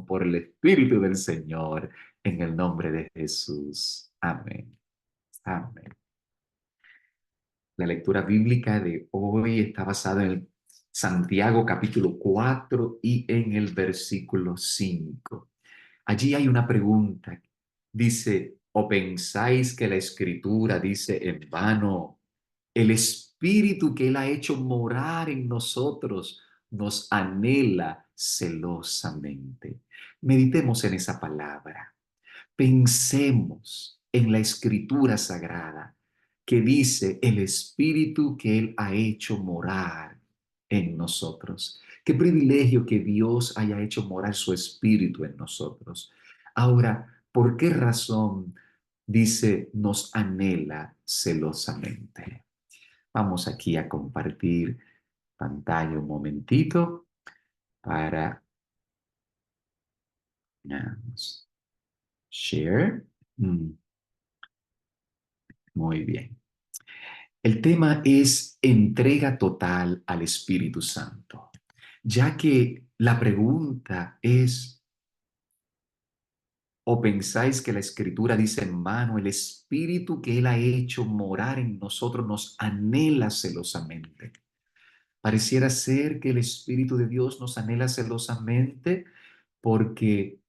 por el Espíritu del Señor, en el nombre de Jesús. Amén. Amén. La lectura bíblica de hoy está basada en el Santiago capítulo 4 y en el versículo 5. Allí hay una pregunta. Dice, ¿o pensáis que la Escritura dice en vano, el Espíritu que Él ha hecho morar en nosotros nos anhela celosamente? Meditemos en esa palabra. Pensemos en la Escritura Sagrada que dice el Espíritu que Él ha hecho morar en nosotros. Qué privilegio que Dios haya hecho morar su Espíritu en nosotros. Ahora, ¿por qué razón dice nos anhela celosamente? Vamos aquí a compartir pantalla un momentito para share. Mm, Muy bien. El tema es entrega total al Espíritu Santo, ya que la pregunta es, ¿o pensáis que la Escritura dice en vano, el Espíritu que Él ha hecho morar en nosotros nos anhela celosamente? Pareciera ser que el Espíritu de Dios nos anhela celosamente porque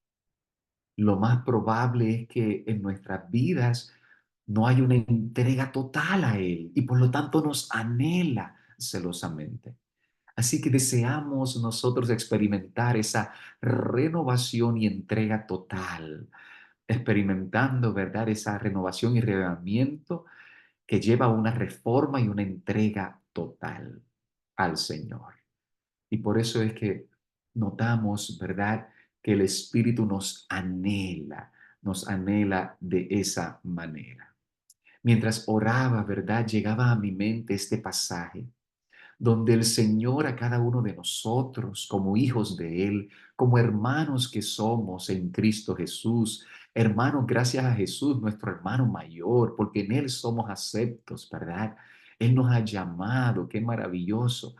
lo más probable es que en nuestras vidas no hay una entrega total a Él y por lo tanto nos anhela celosamente. Así que deseamos nosotros experimentar esa renovación y entrega total, experimentando, ¿verdad? Esa renovación y reavivamiento que lleva a una reforma y una entrega total al Señor. Y por eso es que notamos, ¿verdad?, que el Espíritu nos anhela de esa manera. Mientras oraba, ¿verdad?, llegaba a mi mente este pasaje donde el Señor a cada uno de nosotros, como hijos de Él, como hermanos que somos en Cristo Jesús, hermanos, gracias a Jesús, nuestro hermano mayor, porque en Él somos aceptos, ¿verdad? Él nos ha llamado, qué maravilloso.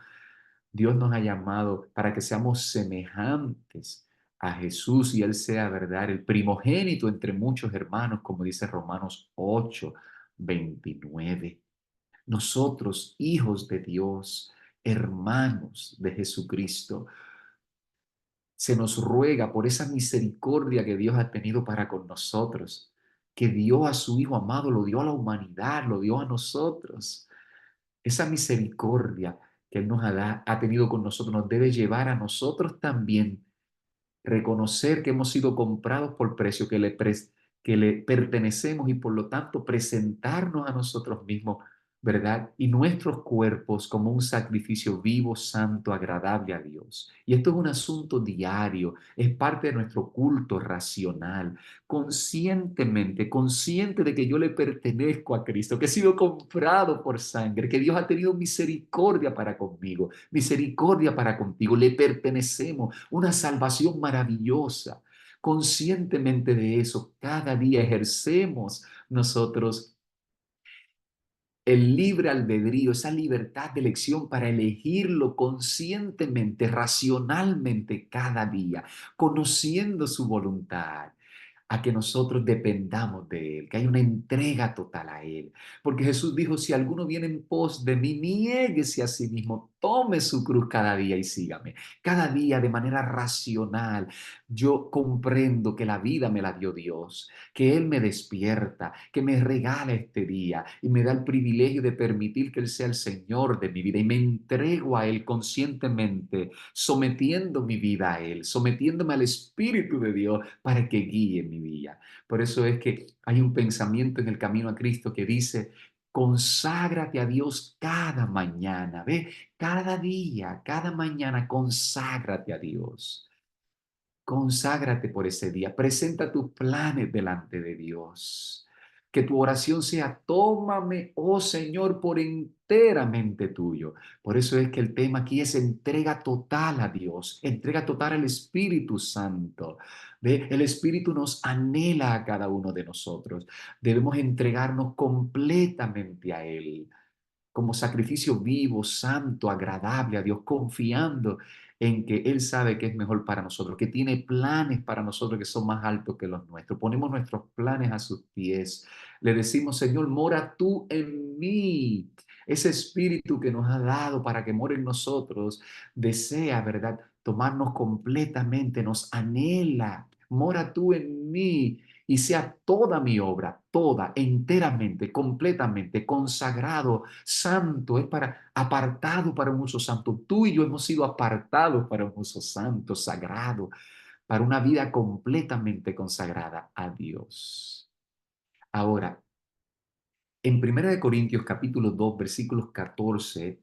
Dios nos ha llamado para que seamos semejantes a Jesús y Él sea, ¿verdad?, el primogénito entre muchos hermanos, como dice Romanos 8:29. Nosotros, hijos de Dios, hermanos de Jesucristo, se nos ruega por esa misericordia que Dios ha tenido para con nosotros, que dio a su Hijo amado, lo dio a la humanidad, lo dio a nosotros. Esa misericordia que Él ha tenido con nosotros nos debe llevar a nosotros también reconocer que hemos sido comprados por precio, que le pertenecemos y por lo tanto presentarnos a nosotros mismos, ¿verdad? Y nuestros cuerpos como un sacrificio vivo, santo, agradable a Dios. Y esto es un asunto diario, es parte de nuestro culto racional, conscientemente, consciente de que yo le pertenezco a Cristo, que he sido comprado por sangre, que Dios ha tenido misericordia para conmigo, misericordia para contigo, le pertenecemos, una salvación maravillosa. Conscientemente de eso, cada día ejercemos nosotros el libre albedrío, esa libertad de elección para elegirlo conscientemente, racionalmente cada día, conociendo su voluntad, a que nosotros dependamos de Él, que hay una entrega total a Él. Porque Jesús dijo, si alguno viene en pos de mí, niéguese a sí mismo, tome su cruz cada día y sígame. Cada día de manera racional, yo comprendo que la vida me la dio Dios, que Él me despierta, que me regala este día y me da el privilegio de permitir que Él sea el Señor de mi vida y me entrego a Él conscientemente, sometiendo mi vida a Él, sometiéndome al Espíritu de Dios para que guíe mi vida. Por eso es que hay un pensamiento en el camino a Cristo que dice, conságrate a Dios cada mañana, ¿ve? Cada día, cada mañana, conságrate a Dios. Conságrate por ese día. Presenta tus planes delante de Dios. Que tu oración sea, tómame, oh Señor, por enteramente tuyo. Por eso es que el tema aquí es entrega total a Dios, entrega total al Espíritu Santo. ¿Ve? El Espíritu nos anhela a cada uno de nosotros. Debemos entregarnos completamente a Él como sacrificio vivo, santo, agradable a Dios, confiando en que Él sabe que es mejor para nosotros, que tiene planes para nosotros que son más altos que los nuestros. Ponemos nuestros planes a sus pies. Le decimos, Señor, mora tú en mí. Ese espíritu que nos ha dado para que more en nosotros, desea, ¿verdad? Tomarnos completamente, nos anhela. Mora tú en mí y sea toda mi obra, toda, enteramente, completamente, consagrado, santo, es para, apartado para un uso santo. Tú y yo hemos sido apartados para un uso santo, sagrado, para una vida completamente consagrada a Dios. Ahora, en 1 Corintios capítulo 2, versículos 14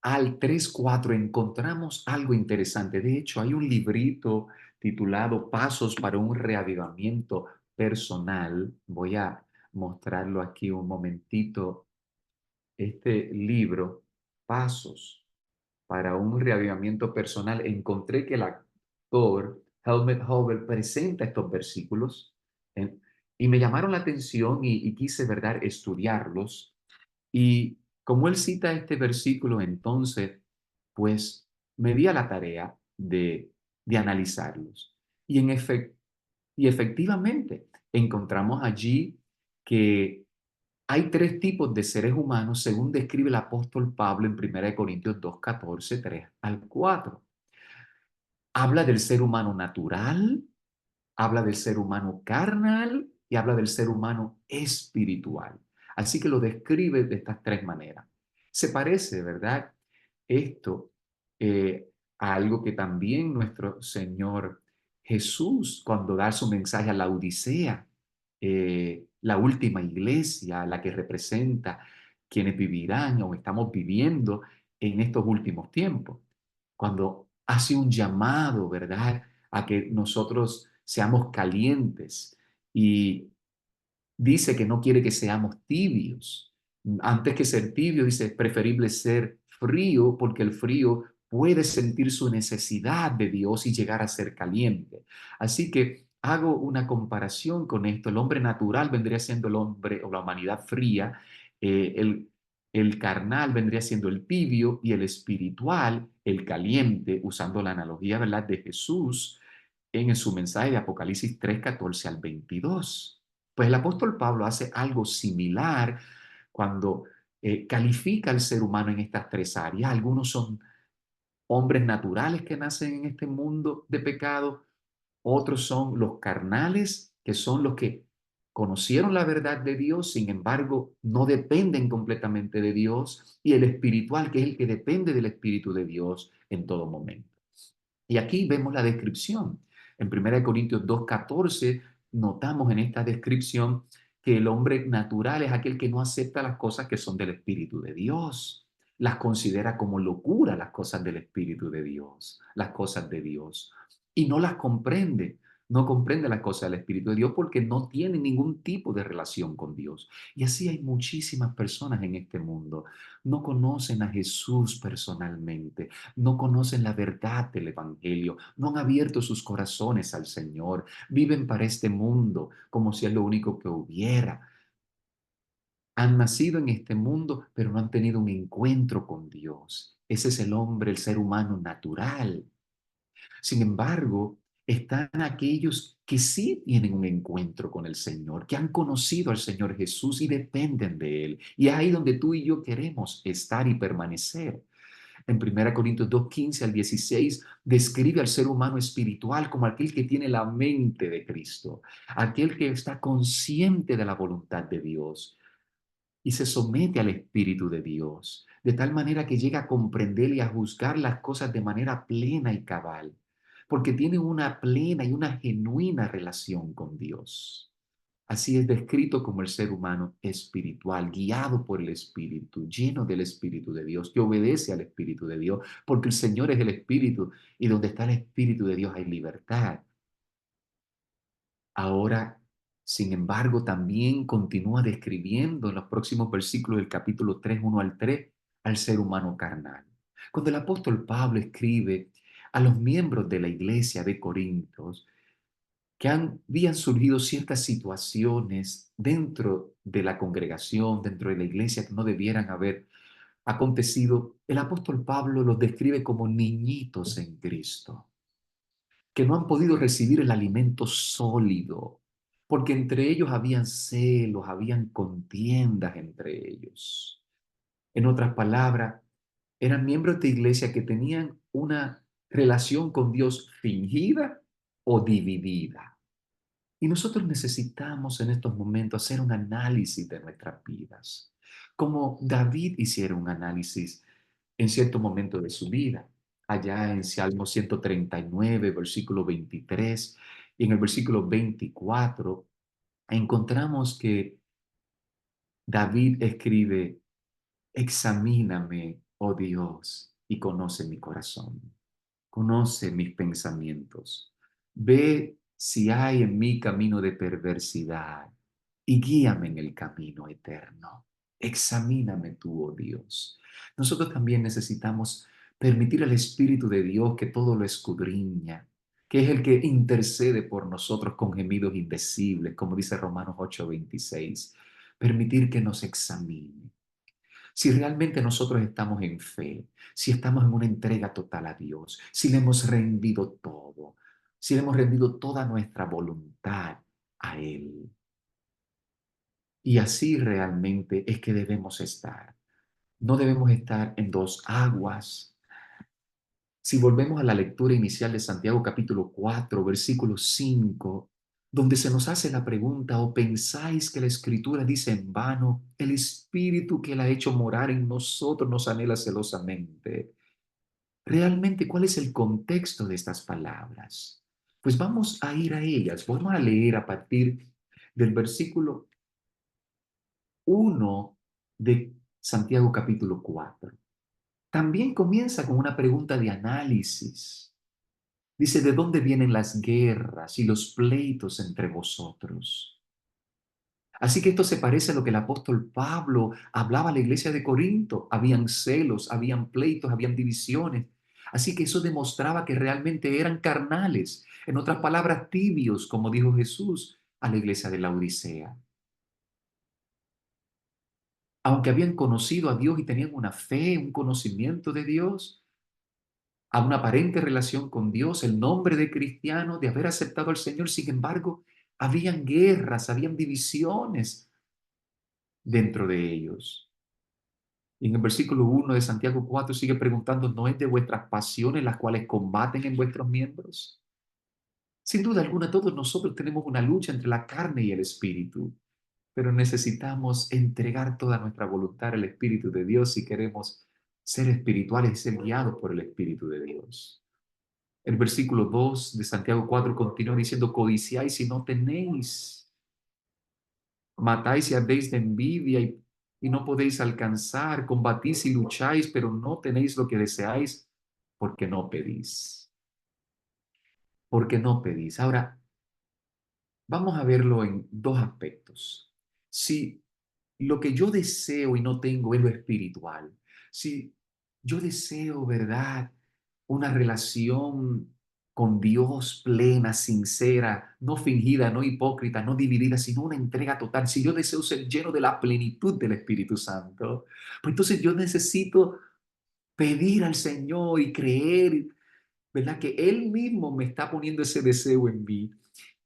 al 3:4 encontramos algo interesante. De hecho, hay un librito titulado Pasos para un reavivamiento personal. Voy a mostrarlo aquí un momentito. Este libro, Pasos para un reavivamiento personal, encontré que el actor Helmut Hobel presenta estos versículos eh, y me llamaron la atención y quise, ¿verdad?, estudiarlos. Y como él cita este versículo, entonces, pues me di a la tarea de analizarlos. Y, y efectivamente encontramos allí que hay tres tipos de seres humanos, según describe el apóstol Pablo en 1 Corintios 2:14, 3 al 4. Habla del ser humano natural, habla del ser humano carnal y habla del ser humano espiritual. Así que lo describe de estas tres maneras. Se parece, ¿verdad? Esto a algo que también nuestro Señor Jesús, cuando da su mensaje a la Odisea, la última iglesia, la que representa quienes vivirán o estamos viviendo en estos últimos tiempos, cuando hace un llamado, ¿verdad?, a que nosotros seamos calientes y dice que no quiere que seamos tibios. Antes que ser tibio, dice, es preferible ser frío porque el frío puede sentir su necesidad de Dios y llegar a ser caliente. Así que hago una comparación con esto. El hombre natural vendría siendo el hombre o la humanidad fría, el carnal vendría siendo el tibio y el espiritual, el caliente, usando la analogía, ¿verdad?, de Jesús en su mensaje de Apocalipsis 3:14 al 22. Pues el apóstol Pablo hace algo similar cuando califica al ser humano en estas tres áreas. Algunos son hombres naturales que nacen en este mundo de pecado, otros son los carnales, que son los que conocieron la verdad de Dios, sin embargo, no dependen completamente de Dios, y el espiritual, que es el que depende del Espíritu de Dios en todo momento. Y aquí vemos la descripción. En 1 Corintios 2:14 notamos en esta descripción que el hombre natural es aquel que no acepta las cosas que son del Espíritu de Dios. Las considera como locura las cosas del Espíritu de Dios, las cosas de Dios. Y no las comprende. No comprende las cosas del Espíritu de Dios porque no tiene ningún tipo de relación con Dios. Y así hay muchísimas personas en este mundo. No conocen a Jesús personalmente, no conocen la verdad del Evangelio, no han abierto sus corazones al Señor, viven para este mundo como si es lo único que hubiera. Han nacido en este mundo, pero no han tenido un encuentro con Dios. Ese es el hombre, el ser humano natural. Sin embargo, están aquellos que sí tienen un encuentro con el Señor, que han conocido al Señor Jesús y dependen de Él. Y es ahí donde tú y yo queremos estar y permanecer. En 1 Corintios 2:15 al 16 describe al ser humano espiritual como aquel que tiene la mente de Cristo, aquel que está consciente de la voluntad de Dios y se somete al Espíritu de Dios, de tal manera que llega a comprender y a juzgar las cosas de manera plena y cabal, porque tiene una plena y una genuina relación con Dios. Así es descrito como el ser humano espiritual, guiado por el Espíritu, lleno del Espíritu de Dios, que obedece al Espíritu de Dios, porque el Señor es el Espíritu y donde está el Espíritu de Dios hay libertad. Ahora, sin embargo, también continúa describiendo en los próximos versículos del capítulo 3, 1 al 3, al ser humano carnal. Cuando el apóstol Pablo escribe a los miembros de la iglesia de Corintios, que habían surgido ciertas situaciones dentro de la congregación, dentro de la iglesia, que no debieran haber acontecido, el apóstol Pablo los describe como niñitos en Cristo, que no han podido recibir el alimento sólido, porque entre ellos habían celos, habían contiendas entre ellos. En otras palabras, eran miembros de iglesia que tenían una relación con Dios fingida o dividida. Y nosotros necesitamos en estos momentos hacer un análisis de nuestras vidas, como David hiciera un análisis en cierto momento de su vida. Allá en Salmo 139, versículo 23, y en el versículo 24, encontramos que David escribe: examíname, oh Dios, y conoce mi corazón. Conoce mis pensamientos. Ve si hay en mí camino de perversidad y guíame en el camino eterno. Examíname tú, oh Dios. Nosotros también necesitamos permitir al Espíritu de Dios que todo lo escudriña, que es el que intercede por nosotros con gemidos indecibles, como dice Romanos 8:26. Permitir que nos examine. Si realmente nosotros estamos en fe, si estamos en una entrega total a Dios, si le hemos rendido todo, si le hemos rendido toda nuestra voluntad a Él. Y así realmente es que debemos estar. No debemos estar en dos aguas. Si volvemos a la lectura inicial de Santiago capítulo 4, versículo 5, donde se nos hace la pregunta: ¿o pensáis que la Escritura dice en vano, el Espíritu que la ha hecho morar en nosotros nos anhela celosamente? Realmente, ¿cuál es el contexto de estas palabras? Pues vamos a ir a ellas. Vamos a leer a partir del versículo 1 de Santiago capítulo 4. También comienza con una pregunta de análisis. Dice: ¿de dónde vienen las guerras y los pleitos entre vosotros? Así que esto se parece a lo que el apóstol Pablo hablaba a la iglesia de Corinto. Habían celos, habían pleitos, habían divisiones. Así que eso demostraba que realmente eran carnales. En otras palabras, tibios, como dijo Jesús a la iglesia de la Odisea. Aunque habían conocido a Dios y tenían una fe, un conocimiento de Dios, a una aparente relación con Dios, el nombre de cristiano, de haber aceptado al Señor, sin embargo, habían guerras, habían divisiones dentro de ellos. Y en el versículo 1 de Santiago 4 sigue preguntando: ¿no es de vuestras pasiones las cuales combaten en vuestros miembros? Sin duda alguna, todos nosotros tenemos una lucha entre la carne y el espíritu, pero necesitamos entregar toda nuestra voluntad al Espíritu de Dios si queremos ser espirituales y ser guiados por el Espíritu de Dios. El versículo 2 de Santiago 4 continúa diciendo: codiciáis y no tenéis, matáis y ardéis de envidia y no podéis alcanzar, combatís y lucháis, pero no tenéis lo que deseáis porque no pedís. Porque no pedís. Ahora, vamos a verlo en dos aspectos. Si lo que yo deseo y no tengo es lo espiritual, si yo deseo, ¿verdad?, una relación con Dios plena, sincera, no fingida, no hipócrita, no dividida, sino una entrega total. Si yo deseo ser lleno de la plenitud del Espíritu Santo, pues entonces yo necesito pedir al Señor y creer, ¿verdad?, que Él mismo me está poniendo ese deseo en mí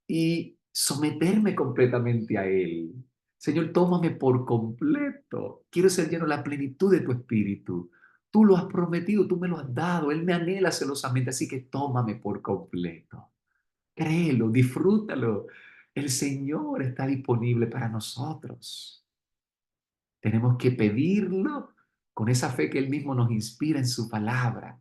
y someterme completamente a Él. Señor, tómame por completo. Quiero ser lleno de la plenitud de tu Espíritu. Tú lo has prometido, tú me lo has dado. Él me anhela celosamente, así que tómame por completo. Créelo, disfrútalo. El Señor está disponible para nosotros. Tenemos que pedirlo con esa fe que Él mismo nos inspira en su palabra.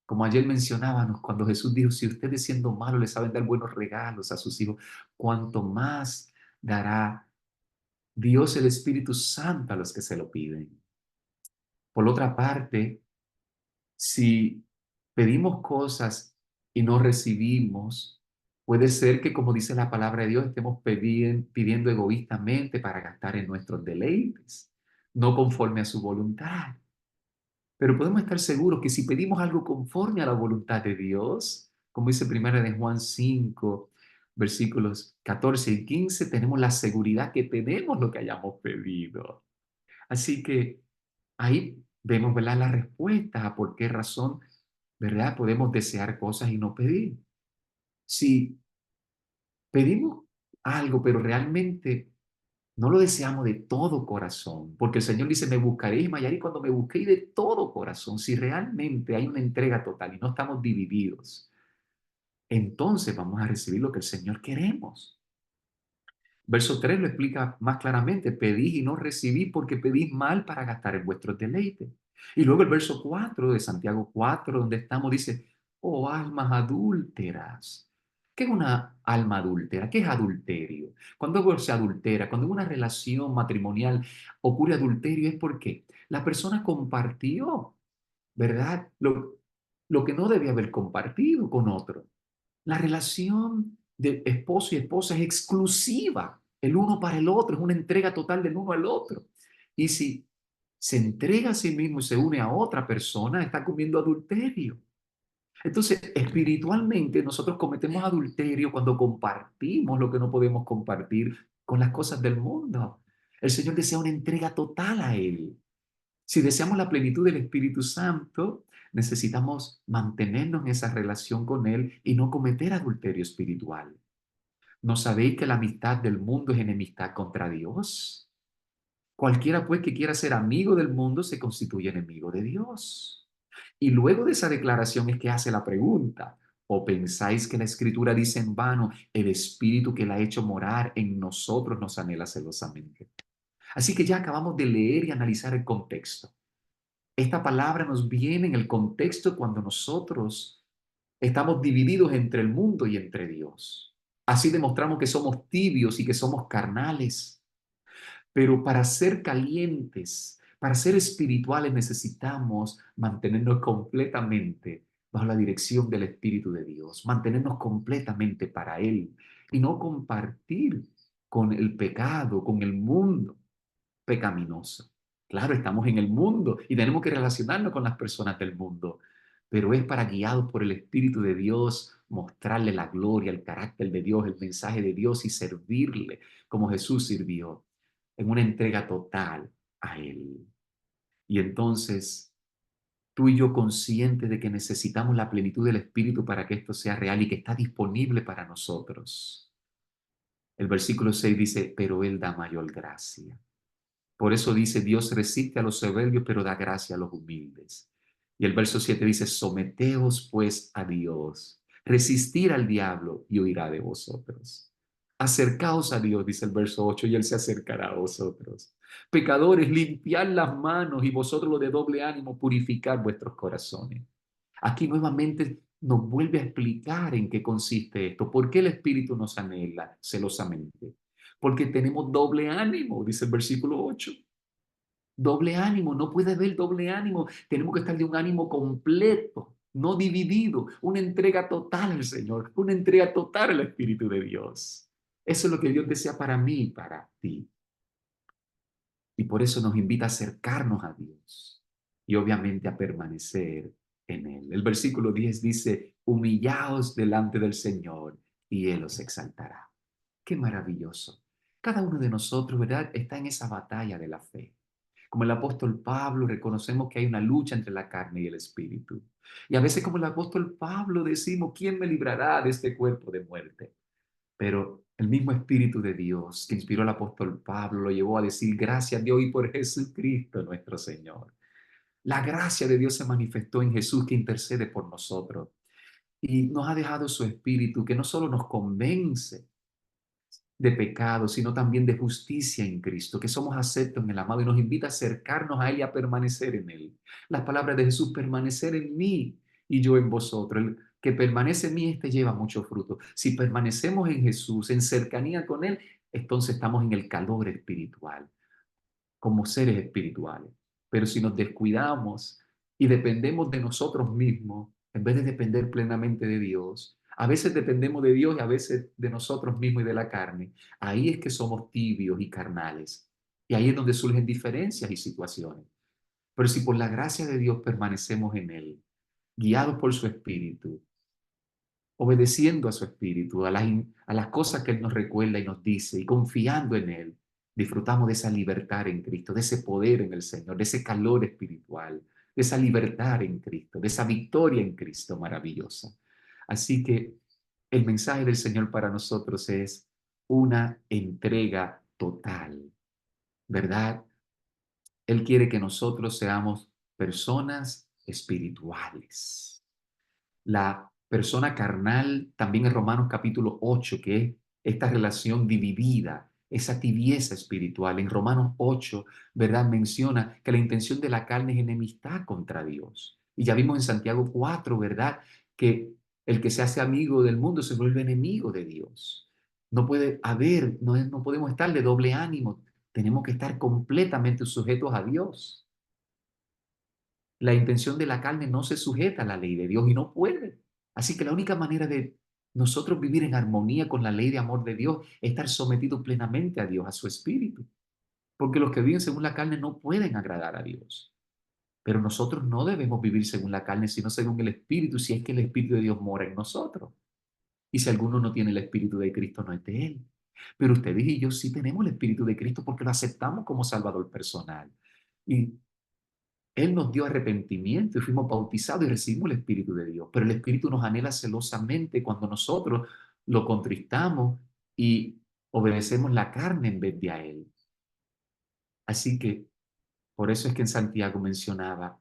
Como ayer mencionábamos, cuando Jesús dijo: si ustedes siendo malos les saben dar buenos regalos a sus hijos, cuanto más dará Dios el Espíritu Santo a los que se lo piden. Por otra parte, si pedimos cosas y no recibimos, puede ser que, como dice la palabra de Dios, estemos pidiendo egoístamente para gastar en nuestros deleites, no conforme a su voluntad. Pero podemos estar seguros que si pedimos algo conforme a la voluntad de Dios, como dice primera de Juan 5, versículos 14 y 15, tenemos la seguridad que tenemos lo que hayamos pedido. Así que ahí vemos, ¿verdad?, las respuestas a por qué razón, ¿verdad?, podemos desear cosas y no pedir. Si pedimos algo, pero realmente no lo deseamos de todo corazón, porque el Señor dice, me buscaréis y me hallaréis cuando me busquéis de todo corazón. Si realmente hay una entrega total y no estamos divididos, entonces vamos a recibir lo que el Señor queremos. Verso 3 lo explica más claramente, pedís y no recibís porque pedís mal para gastar en vuestros deleites. Y luego el verso 4 de Santiago 4, donde estamos, dice, oh almas adúlteras. ¿Qué es una alma adúltera? ¿Qué es adulterio? Cuando algo se adultera, cuando en una relación matrimonial ocurre adulterio, es porque la persona compartió, ¿verdad? Lo que no debía haber compartido con otro. La relación de esposo y esposa es exclusiva, el uno para el otro, es una entrega total del uno al otro. Y si se entrega a sí mismo y se une a otra persona, está cometiendo adulterio. Entonces, espiritualmente, nosotros cometemos adulterio cuando compartimos lo que no podemos compartir con las cosas del mundo. El Señor desea una entrega total a Él. Si deseamos la plenitud del Espíritu Santo, necesitamos mantenernos en esa relación con Él y no cometer adulterio espiritual. ¿No sabéis que la amistad del mundo es enemistad contra Dios? Cualquiera pues que quiera ser amigo del mundo se constituye enemigo de Dios. Y luego de esa declaración es que hace la pregunta, ¿o pensáis que la Escritura dice en vano, el Espíritu que la ha hecho morar en nosotros nos anhela celosamente? Así que ya acabamos de leer y analizar el contexto. Esta palabra nos viene en el contexto cuando nosotros estamos divididos entre el mundo y entre Dios. Así demostramos que somos tibios y que somos carnales. Pero para ser calientes, para ser espirituales, necesitamos mantenernos completamente bajo la dirección del Espíritu de Dios, mantenernos completamente para Él y no compartir con el pecado, con el mundo pecaminoso. Claro, estamos en el mundo y tenemos que relacionarnos con las personas del mundo, pero es para, guiados por el Espíritu de Dios, mostrarle la gloria, el carácter de Dios, el mensaje de Dios y servirle como Jesús sirvió, en una entrega total a Él. Y entonces, tú y yo conscientes de que necesitamos la plenitud del Espíritu para que esto sea real y que está disponible para nosotros. El versículo 6 dice, pero Él da mayor gracia. Por eso dice, Dios resiste a los soberbios, pero da gracia a los humildes. Y el verso 7 dice, someteos pues a Dios, resistir al diablo y huirá de vosotros. Acercaos a Dios, dice el verso 8, y Él se acercará a vosotros. Pecadores, limpiad las manos y vosotros los de doble ánimo, purificad vuestros corazones. Aquí nuevamente nos vuelve a explicar en qué consiste esto. ¿Por qué el Espíritu nos anhela celosamente? Porque tenemos doble ánimo, dice el versículo 8. Doble ánimo, no puede haber doble ánimo. Tenemos que estar de un ánimo completo, no dividido, una entrega total al Señor, una entrega total al Espíritu de Dios. Eso es lo que Dios desea para mí y para ti. Y por eso nos invita a acercarnos a Dios y obviamente a permanecer en Él. El versículo 10 dice, humillaos delante del Señor y Él os exaltará. Qué maravilloso. Cada uno de nosotros, ¿verdad?, está en esa batalla de la fe. Como el apóstol Pablo, reconocemos que hay una lucha entre la carne y el espíritu. Y a veces como el apóstol Pablo decimos, ¿quién me librará de este cuerpo de muerte? Pero el mismo Espíritu de Dios que inspiró al apóstol Pablo lo llevó a decir, gracias a Dios y por Jesucristo nuestro Señor. La gracia de Dios se manifestó en Jesús que intercede por nosotros y nos ha dejado su Espíritu que no solo nos convence de pecado, sino también de justicia en Cristo, que somos aceptos en el amado y nos invita a acercarnos a Él y a permanecer en Él. Las palabras de Jesús, permanecer en mí y yo en vosotros. El que permanece en mí, este lleva mucho fruto. Si permanecemos en Jesús, en cercanía con Él, entonces estamos en el calor espiritual, como seres espirituales. Pero si nos descuidamos y dependemos de nosotros mismos, en vez de depender plenamente de Dios, a veces dependemos de Dios y a veces de nosotros mismos y de la carne, ahí es que somos tibios y carnales. Y ahí es donde surgen diferencias y situaciones. Pero si por la gracia de Dios permanecemos en Él, guiados por su Espíritu, obedeciendo a su Espíritu, a las cosas que Él nos recuerda y nos dice, y confiando en Él, Disfrutamos de esa libertad en Cristo, de ese poder en el Señor, de ese calor espiritual, de esa libertad en Cristo, de esa victoria en Cristo maravillosa. Así que el mensaje del Señor para nosotros es una entrega total, ¿verdad? Él quiere que nosotros seamos personas espirituales. La persona carnal, también en Romanos capítulo 8, que es esta relación dividida, esa tibieza espiritual. En Romanos 8, ¿verdad? Menciona que la intención de la carne es enemistad contra Dios. Y ya vimos en Santiago 4, ¿verdad? Que el que se hace amigo del mundo se vuelve enemigo de Dios. No puede haber, no podemos estar de doble ánimo. Tenemos que estar completamente sujetos a Dios. La intención de la carne no se sujeta a la ley de Dios y no puede. Así que la única manera de nosotros vivir en armonía con la ley de amor de Dios es estar sometidos plenamente a Dios, a su espíritu. Porque los que viven según la carne no pueden agradar a Dios. Pero nosotros no debemos vivir según la carne, sino según el espíritu, si es que el espíritu de Dios mora en nosotros. Y si alguno no tiene el espíritu de Cristo, no es de él. Pero ustedes y yo sí tenemos el espíritu de Cristo porque lo aceptamos como Salvador personal. Y él nos dio arrepentimiento y fuimos bautizados y recibimos el Espíritu de Dios. Pero el Espíritu nos anhela celosamente cuando nosotros lo contristamos y obedecemos la carne en vez de a Él. Así que por eso es que en Santiago mencionaba,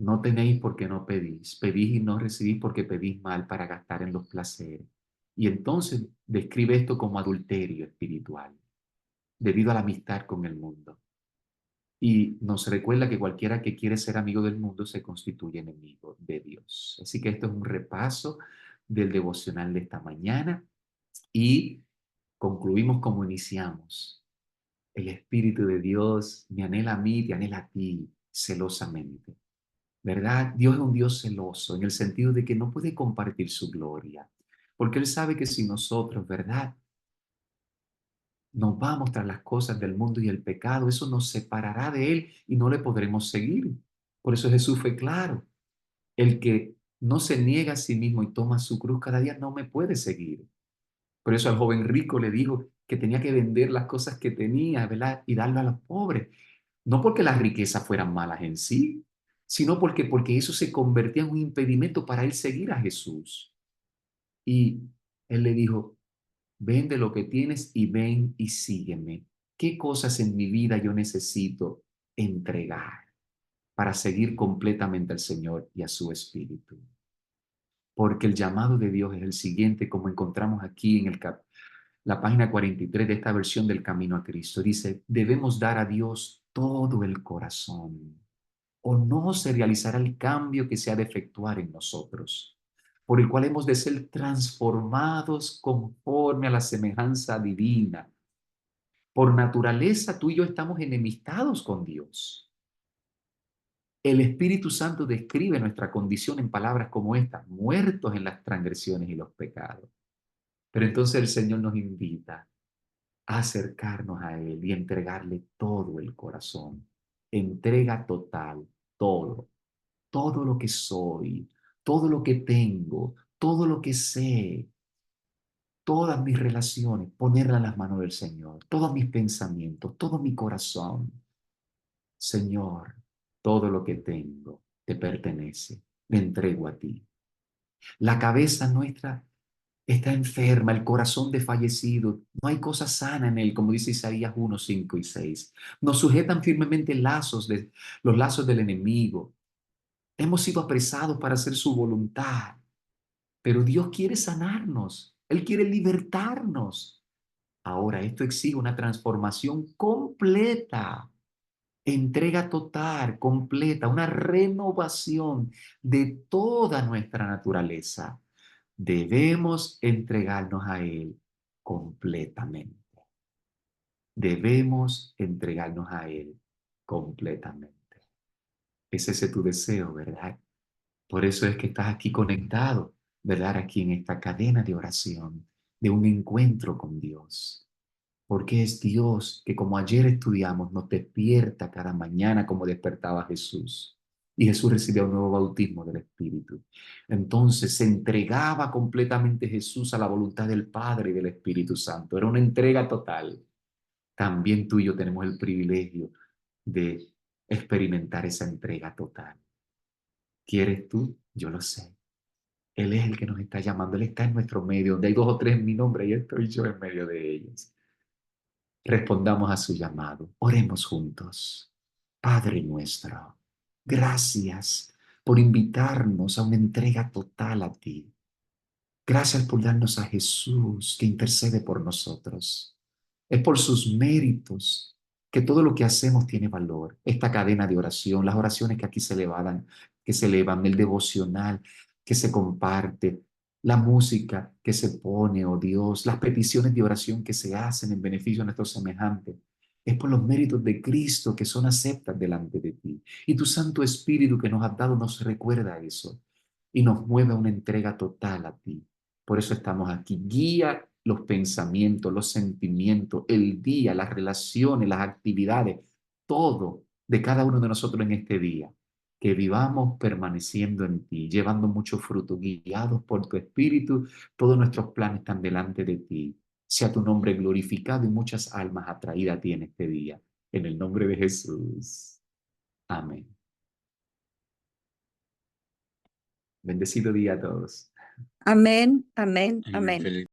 no tenéis porque no pedís, pedís y no recibís porque pedís mal para gastar en los placeres. Y entonces describe esto como adulterio espiritual, debido a la amistad con el mundo. Y nos recuerda que cualquiera que quiere ser amigo del mundo se constituye enemigo de Dios. Así que esto es un repaso del devocional de esta mañana y concluimos como iniciamos. El Espíritu de Dios me anhela a mí, te anhela a ti celosamente. ¿Verdad? Dios es un Dios celoso en el sentido de que no puede compartir su gloria, porque Él sabe que si nosotros, ¿verdad? Nos vamos tras las cosas del mundo y el pecado, eso nos separará de Él y no le podremos seguir. Por eso Jesús fue claro, el que no se niega a sí mismo y toma su cruz cada día no me puede seguir. Por eso al joven rico le dijo que tenía que vender las cosas que tenía, ¿verdad? Y darlo a los pobres. No porque las riquezas fueran malas en sí, sino porque eso se convertía en un impedimento para él seguir a Jesús. Y él le dijo, vende lo que tienes y ven y sígueme. ¿Qué cosas en mi vida yo necesito entregar para seguir completamente al Señor y a su Espíritu? Porque el llamado de Dios es el siguiente, como encontramos aquí en la página 43 de esta versión del Camino a Cristo. Dice, debemos dar a Dios todo el corazón, o no se realizará el cambio que se ha de efectuar en nosotros, por el cual hemos de ser transformados conforme a la semejanza divina. Por naturaleza, tú y yo estamos enemistados con Dios. El Espíritu Santo describe nuestra condición en palabras como estas, muertos en las transgresiones y los pecados. Pero entonces el Señor nos invita a acercarnos a Él y entregarle todo el corazón. Entrega total, todo, todo lo que soy, todo lo que tengo, todo lo que sé, todas mis relaciones, ponerla en las manos del Señor, todos mis pensamientos, todo mi corazón. Señor, todo lo que tengo te pertenece, me entrego a ti. La cabeza nuestra está enferma, el corazón desfallecido, no hay cosa sana en él, como dice Isaías 1, 5 y 6. Nos sujetan firmemente los lazos del enemigo. Hemos sido apresados para hacer su voluntad, pero Dios quiere sanarnos, Él quiere libertarnos. Ahora, esto exige una transformación completa, entrega total, completa, una renovación de toda nuestra naturaleza. Debemos entregarnos a Él completamente. Debemos entregarnos a Él completamente. Es ese tu deseo, ¿verdad? Por eso es que estás aquí conectado, ¿verdad? Aquí en esta cadena de oración, de un encuentro con Dios. Porque es Dios que, como ayer estudiamos, nos despierta cada mañana como despertaba Jesús. Y Jesús recibía un nuevo bautismo del Espíritu. Entonces se entregaba completamente Jesús a la voluntad del Padre y del Espíritu Santo. Era una entrega total. también tú y yo tenemos el privilegio de experimentar esa entrega total. ¿Quieres tú? Yo lo sé. Él es el que nos está llamando, Él está en nuestro medio. Donde hay dos o tres en mi nombre, y estoy yo en medio de ellos. Respondamos a su llamado. Oremos juntos. Padre nuestro, gracias por invitarnos a una entrega total a ti. Gracias por darnos a Jesús que intercede por nosotros. Es por sus méritos que todo lo que hacemos tiene valor. Esta cadena de oración, las oraciones que aquí que se elevan, el devocional que se comparte, la música que se pone, oh Dios, las peticiones de oración que se hacen en beneficio de nuestros semejantes. Es por los méritos de Cristo que son aceptas delante de ti. Y tu Santo Espíritu que nos has dado nos recuerda eso y nos mueve a una entrega total a ti. Por eso estamos aquí. Guía los pensamientos, los sentimientos, el día, las relaciones, las actividades, todo de cada uno de nosotros en este día. Que vivamos permaneciendo en ti, llevando mucho fruto, guiados por tu Espíritu. Todos nuestros planes están delante de ti. Sea tu nombre glorificado y muchas almas atraídas a ti en este día. En el nombre de Jesús. Amén. Bendecido día a todos. Amén, amén, Amén. amén. Feliz